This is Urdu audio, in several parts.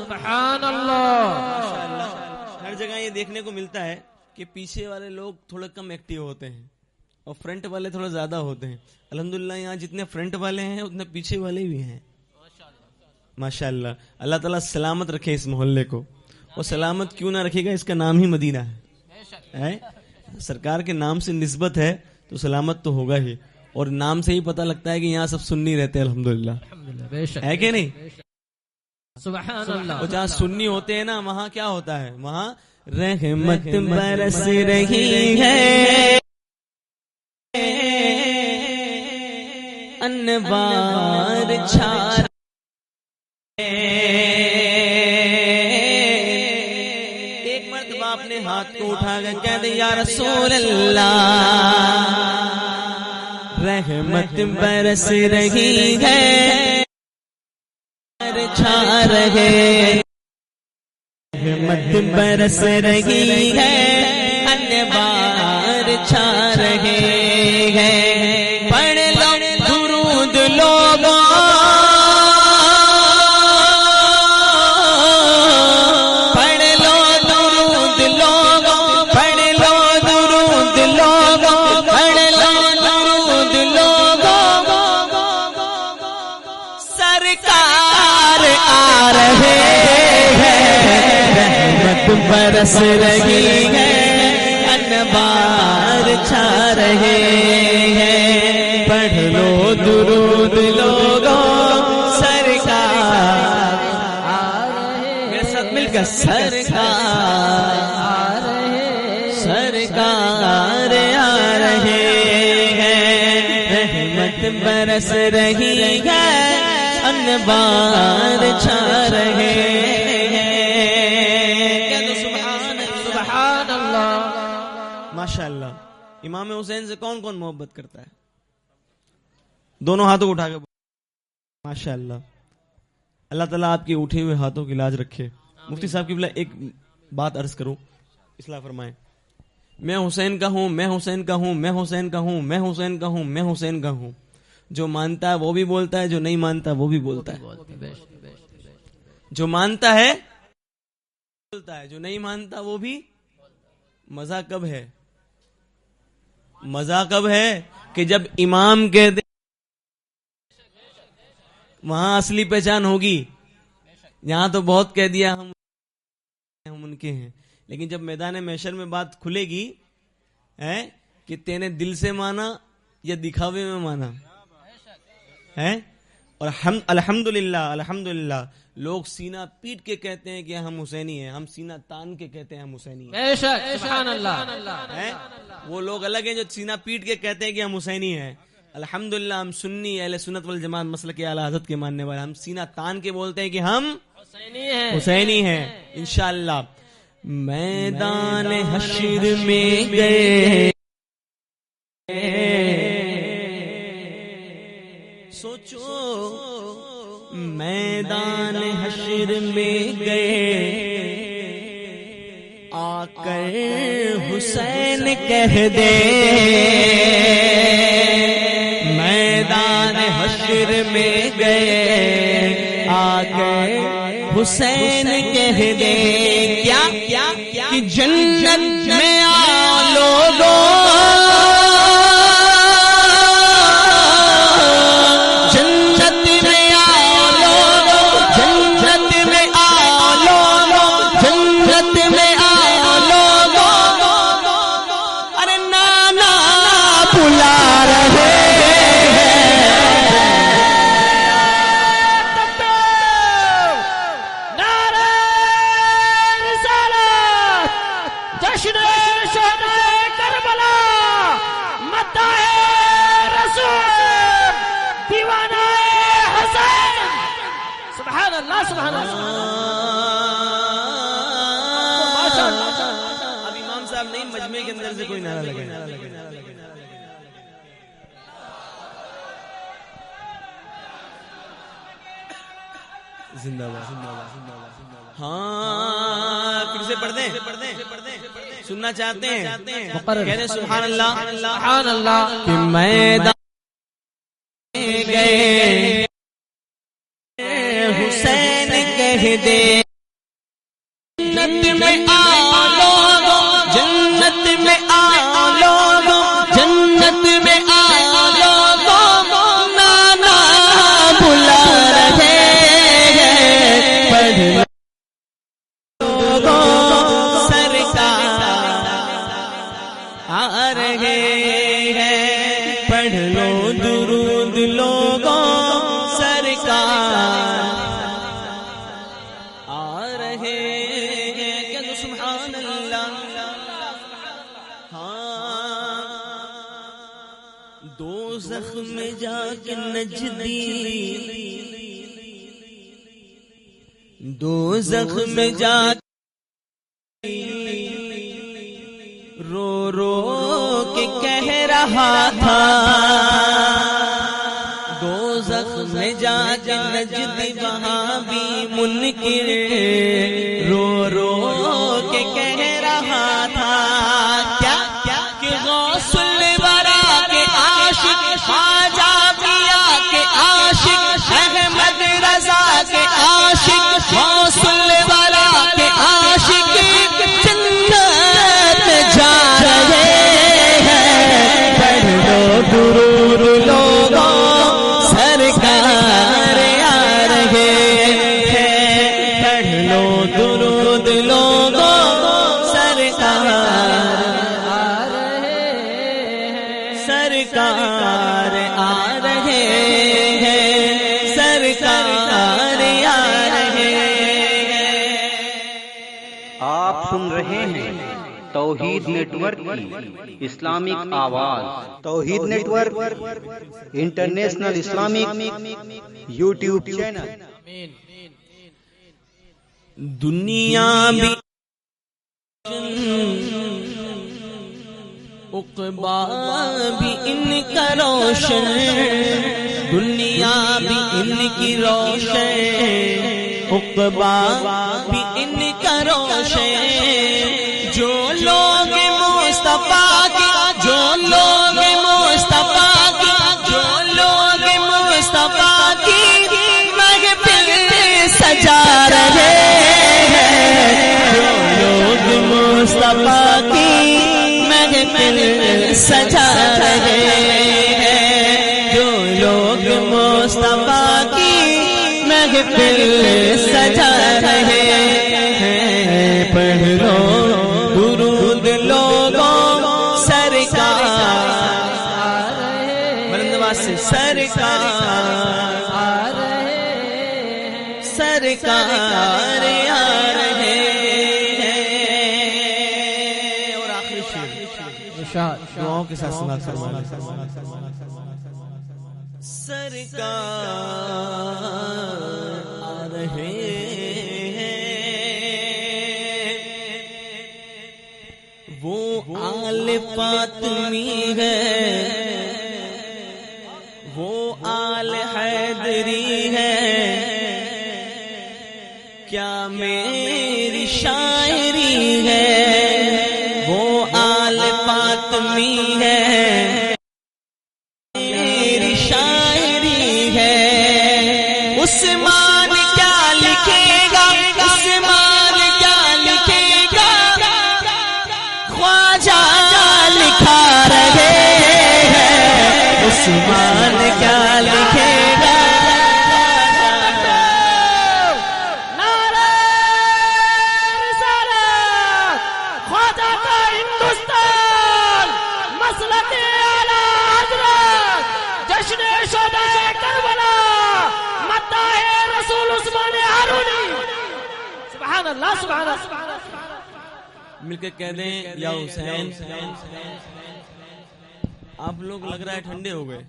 سبحان اللہ. ہر جگہ یہ دیکھنے کو ملتا ہے کہ پیچھے والے لوگ تھوڑا کم ایکٹیو ہوتے ہیں اور فرنٹ والے تھوڑا زیادہ ہوتے ہیں. الحمدللہ یہاں جتنے فرنٹ والے ہیں اتنے پیچھے والے بھی ہیں. ماشاءاللہ. اللہ تعالیٰ سلامت رکھے اس محلے کو, اور سلامت کیوں نہ رکھے گا, اس کا نام ہی مدینہ ہے. سرکار کے نام سے نسبت ہے تو سلامت تو ہوگا ہی, اور نام سے ہی پتہ لگتا ہے کہ یہاں سب سنی رہتے ہیں. الحمدللہ ہے کہ نہیں؟ سبحان اللہ. اور جہاں سنی ہوتے ہیں نا وہاں کیا ہوتا ہے, وہاں رحمت برس رہی ہے, انوار چھا ایک مرتبہ اپنے ہاتھ کو اٹھا کر کہہ دے یا رسول اللہ, رحمت برس رہی ہے, چھا رہے, رحمت برس رہی ہے, انوار چھا رہے ہیں. پڑھ لو درود لوگوں, پڑھ لو درود لوگوں, پڑھ لو درود لوگوں, پڑھ لو درود لوگوں, سرکار آ رہے ہیں, رحمت برس رہی ہے, انوار چھا رہے ہیں. پڑھ لو درود لوگوں, سرکار آ رہے ہیں. میرے ساتھ مل کر سرکار آ رہے ہیں, سرکار آ رہے ہیں, رحمت برس رہی ہے, انوار چھا رہے ہیں. سبحان اللہ. ماشاءاللہ. امام حسین سے کون کون محبت کرتا ہے؟ دونوں ہاتھوں کو اٹھا کے ماشاءاللہ. اللہ تعالیٰ آپ کے اٹھے ہوئے ہاتھوں کی لاج رکھے. مفتی صاحب کی بلا ایک بات عرض کروں, اصلاح فرمائیں. میں حسین کا ہوں, میں حسین کا ہوں, میں حسین کا ہوں, میں حسین کا ہوں, میں حسین کا ہوں. جو مانتا ہے وہ بھی بولتا ہے, جو نہیں مانتا وہ بھی بولتا ہے. جو مانتا ہے بولتا ہے, جو نہیں مانتا وہ بھی. مزہ کب ہے, مزہ کب ہے کہ جب امام کے دے وہاں اصلی پہچان ہوگی. یہاں تو بہت کہہ دیا ہم ان کے ہیں, لیکن جب میدان محشر میں بات کھلے گی کہ تینے دل سے مانا یا دکھاوے میں مانا ہے. اور ہم الحمدللہ الحمدللہ لوگ سینہ پیٹ کے کہتے ہیں کہ ہم حسینی ہیں, ہم سینہ تان کے کہتے ہیں ہم حسینی ہیں. بے شک. سبحان اللہ. وہ لوگ الگ ہیں جو سینہ پیٹ کے کہتے ہیں کہ ہم حسینی ہیں. الحمدللہ ہم سنی اہل سنت والجماعت مسلک اعلی حضرت کے ماننے والے, ہم سینہ تان کے بولتے ہیں کہ ہم حسینی ہیں انشاءاللہ. میدان حشر میں گئے, سوچو میدان حشر میں گئے, آ کر حسین کہہ دے, میدان حشر میں گئے, آ کر حسین کہہ دے. کیا کہ جنت میں آ لوگوں, اب امام صاحب نہیں, مجمع کے اندر سے کوئی نعرہ لگے. زندہ باد. ہاں پھر سے پڑھ دیں, سننا چاہتے ہیں کہہ دیں سبحان اللہ سبحان اللہ. کہ میدان گئے حسین کہہ دے, میں آ لوگو جنت میں آ لوگو جنت میں آ لوگو نانا بلا رہے ہیں پڑھ لوگو سرکار آ رہے ہیں پڑھ لو درود لوگوں سرکار آ رہے ہیں کہ سبحان اللہ ہاں دوزخ میں جا کے نجدی دوزخ میں جا رو رو کے کہہ رہا تھا دوزخ میں جا کے نجدی وہاں بھی منکر رو رو کے کہہ رہا تھا کیا کہ غوث الورا کے عاشق خواجہ پیا کے عاشق احمد رضا کے عاشق غوث الورا کے عاشق جنت جا رہے ہیں پڑھ لو درود لوگوں سرکار آ رہے ہیں پڑھ لو درود لوگوں سرکار آ رہے ہیں سرکار آ رہے ہیں سرکار آ رہے ہیں آپ سن رہے ہیں توحید نیٹ ورک کی اسلامک آواز Tauheed network international Islamic YouTube channel دنیا بھی عقبا بھی ان کا روشن دنیا بھی ان کی روشن عقبا بھی ان کا روشن جو لوگ مصطفیٰ کی جو لوگ مصطفیٰ کی جو لوگ مصطفیٰ کی محفل سجا رہے ہیں جو لوگ مصطفیٰ کی محفل سجا رہے ہیں جو لوگ مصطفیٰ کی محفل سجا رہے ہیں پڑھ لو درود لوگوں سرکار بلند آواز سے سرکار آ رہے ہیں سرکار آ رہے ہیں اور آخری شعر دعاؤں کے ساتھ سماعت فرمائیں سرکار آ رہے وہ آل فاطمی ہے وہ آل حیدری ہے کیا میری شاعری ہے وہ آل فاطمی ہے میری شاعری ہے عثمان کیا لکھے گا عثمان کیا لکھے گا خواجہ لکھا رہے ہیں عثمان کیا لکھے گا خواجہ کا ہندوستان مسلک اعلی حضرت جشن شہدائے کربلا مداح رسول عثمان ہارونی سبحان اللہ سبحان اللہ مل کے کہہ دیں یا حسین آپ لوگ لگ رہا ہے ٹھنڈے ہو گئے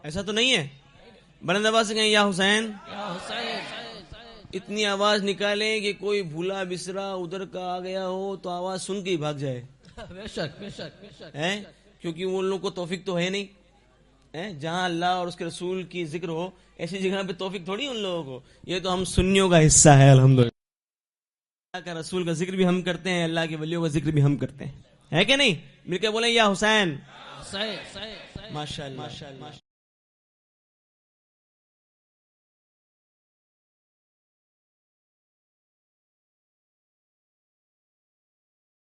ایسا تو نہیں ہے بلند آواز سے کہیں یا حسین اتنی آواز نکالیں کہ کوئی بھولا بسرا ادھر کا آ گیا ہو تو آواز سن کے ہی بھاگ جائے بے شک بے شک بے شک ہے کیونکہ وہ ان لوگوں کو توفیق تو ہے نہیں جہاں اللہ اور اس کے رسول کی ذکر ہو ایسی جگہ پہ توفیق تھوڑی ان لوگوں کو یہ تو ہم سنیوں کا حصہ ہے الحمدللہ اللہ کا رسول کا ذکر بھی ہم کرتے ہیں اللہ کے ولیوں کا ذکر بھی ہم کرتے ہیں ہے کہ نہیں مل کے بولیں یا حسین صحیح صحیح ماشاءاللہ